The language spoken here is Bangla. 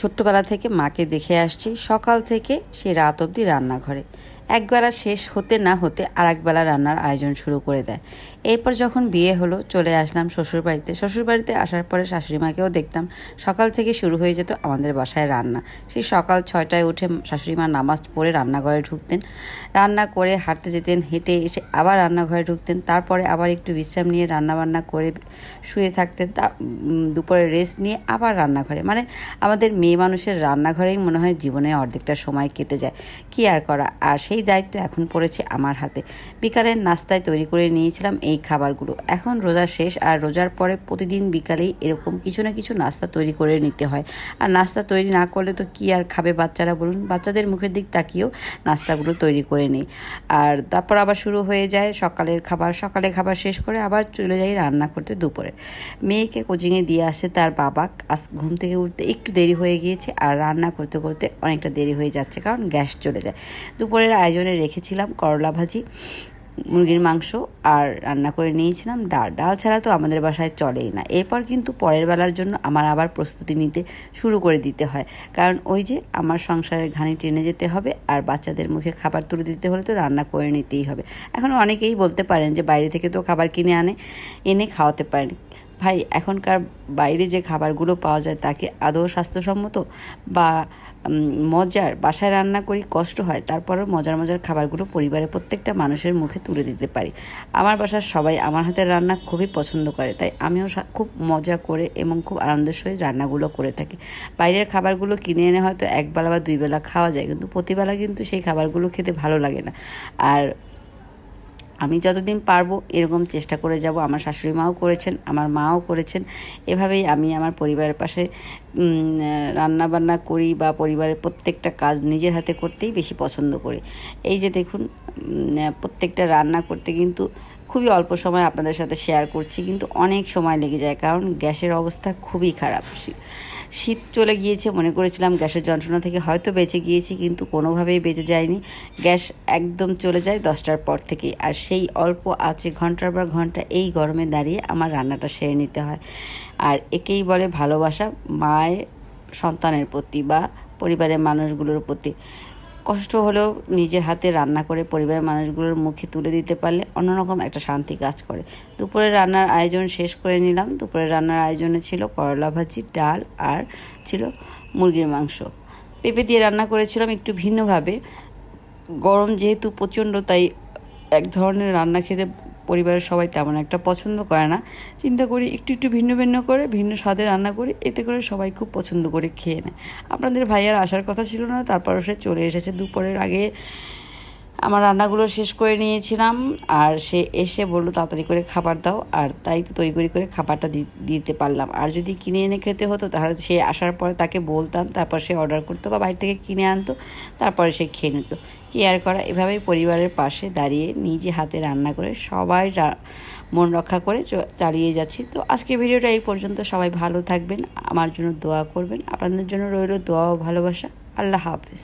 ছোট্টবেলা থেকে মাকে দেখে আসছি সকাল থেকে সে রাত অবধি রান্নাঘরে একবেলা শেষ হতে না হতে আর একবেলা রান্নার আয়োজন শুরু করে দেয়। এরপর যখন বিয়ে হলো চলে আসলাম শ্বশুরবাড়িতে। শ্বশুরবাড়িতে আসার পরে শাশুড়ি মাকেও দেখতাম সকাল থেকে শুরু হয়ে যেত আমাদের বাসায় রান্না। সেই সকাল 6টায় উঠে শাশুড়ি মা নামাজ পড়ে রান্নাঘরে ঢুকতেন, রান্না করে হাঁটতে যেতেন, হেঁটে এসে আবার রান্নাঘরে ঢুকতেন, তারপরে আবার একটু বিশ্রাম নিয়ে রান্নাবান্না করে শুয়ে থাকতেন, দুপুরে রেস্ট নিয়ে আবার রান্নাঘরে। মানে আমাদের মেয়ে মানুষের রান্নাঘরেই মনে হয় জীবনে অর্ধেকটা সময় কেটে যায়। কি আর করা, আর সেই দায়িত্ব এখন পড়েছে আমার হাতে। বিকালের নাস্তায় তৈরি করে নিয়েছিলাম এই খাবারগুলো। এখন রোজা শেষ, আর রোজার পরে প্রতিদিন বিকালেই এরকম কিছু না কিছু নাস্তা তৈরি করে নিতে হয়। আর নাস্তা তৈরি না করলে তো কি আর খাবে বাচ্চারা বলুন। বাচ্চাদের মুখের দিক তাকিয়েও নাস্তাগুলো তৈরি করে নিই। আর তারপর আবার শুরু হয়ে যায় সকালের খাবার। সকালে খাবার শেষ করে আবার চলে যাই রান্না করতে দুপুরে। মেয়েকে কোচিংয়ে দিয়ে আসে তার বাবা। আজ ঘুম থেকে উঠতে একটু দেরি হয়ে গিয়েছে, আর রান্না করতে করতে অনেকটা দেরি হয়ে যাচ্ছে, কারণ গ্যাস চলে যায়। দুপুরের আয়োজনে রেখেছিলাম করলা ভাজি, মুরগির মাংস, আর রান্না করে নিয়েছিলাম ডাল। ডাল ছাড়া তো আমাদের বাসায় চলেই না। এরপর কিন্তু পরের বেলার জন্য আমার আবার প্রস্তুতি নিতে শুরু করে দিতে হয়, কারণ ওই যে আমার সংসারের ঘানি টেনে যেতে হবে, আর বাচ্চাদের মুখে খাবার তুলে দিতে হলে তো রান্না করে নিতেই হবে। এখন অনেকেই বলতে পারেন যে বাইরে থেকে তো খাবার কিনে এনে খাওয়াতে পারেন। ভাই, এখনকার বাইরে যে খাবারগুলো পাওয়া যায় তাকে আদৌ স্বাস্থ্যসম্মত বা মজার? বাসায় রান্না করি, কষ্ট হয়, তারপরেও মজার মজার খাবারগুলো পরিবারের প্রত্যেকটা মানুষের মুখে তুলে দিতে পারি। আমার বাসার সবাই আমার হাতের রান্না খুবই পছন্দ করে, তাই আমিও খুব মজা করে এবং খুব আনন্দের সহিত রান্নাগুলো করে থাকি। বাইরের খাবারগুলো কিনে এনে হয়তো একবেলা বা 2 বেলা খাওয়া যায়, কিন্তু প্রতিবেলা কিন্তু সেই খাবারগুলো খেতে ভালো লাগে না। আর আমি যতদিন পারবো এরকম চেষ্টা করে যাব। আমার শাশুড়ি মাও করেছেন, আমার মাও করেছেন। এভাবেই আমি আমার পরিবারের পাশে রান্নাবান্না করি বা পরিবারের প্রত্যেকটা কাজ নিজের হাতে করতেই বেশি পছন্দ করি। এই যে দেখুন, প্রত্যেকটা রান্না করতে কিন্তু খুবই অল্প সময় আপনাদের সাথে শেয়ার করছি, কিন্তু অনেক সময় লেগে যায়, কারণ গ্যাসের অবস্থা খুবই খারাপ। শীত চলে গিয়েছে, মনে করেছিলাম গ্যাসের যন্ত্রণা থেকে হয়তো বেঁচে গিয়েছি, কিন্তু কোনোভাবেই বেঁচে যায়নি। গ্যাস একদম চলে যায় 10টার পর থেকেই, আর সেই অল্প আছে ঘন্টার পর ঘন্টা এই গরমে দাঁড়িয়ে আমার রান্নাটা সেরে নিতে হয়। আর একেই বলে ভালোবাসা মায়ের সন্তানের প্রতি বা পরিবারের মানুষগুলোর প্রতি। কষ্ট হলেও নিজের হাতে রান্না করে পরিবারের মানুষগুলোর মুখে তুলে দিতে পারলে অন্যরকম একটা শান্তি কাজ করে। দুপুরে রান্নার আয়োজন শেষ করে নিলাম। দুপুরে রান্নার আয়োজনে ছিল করলা ভাজি, ডাল, আর ছিল মুরগির মাংস। পেঁপে দিয়ে রান্না করেছিলাম একটু ভিন্নভাবে। গরম যেহেতু প্রচণ্ড, তাই এক ধরনের রান্না খেতে পরিবারের সবাই তেমন একটা পছন্দ করে না। চিন্তা করি একটু একটু ভিন্ন ভিন্ন করে ভিন্ন স্বাদে রান্না করি, এতে করে সবাই খুব পছন্দ করে খেয়ে নেয়। আপনাদের ভাইয়ার আসার কথা ছিল না, তারপরও সে চলে এসেছে। দুপুরের আগে আমার রান্নাগুলো শেষ করে নিয়েছিলাম, আর সে এসে বললো তাড়াতাড়ি করে খাবার দাও, আর তাই তো তৈরি করে খাবারটা দিতে পারলাম। আর যদি কিনে এনে খেতে হতো তাহলে সে আসার পরে তাকে বলতাম, তারপর সে অর্ডার করতো বা বাইরে থেকে কিনে আনতো, তারপরে সে খেয়ে নিত। কি আর করা, এভাবেই পরিবারের পাশে দাঁড়িয়ে নিজে হাতে রান্না করে সবাই মন রক্ষা করে চালিয়ে যাচ্ছি। তো আজকের ভিডিওটা এই পর্যন্ত। সবাই ভালো থাকবেন, আমার জন্য দোয়া করবেন। আপনাদের জন্য রইল দোয়া ও ভালোবাসা। আল্লাহ হাফেজ।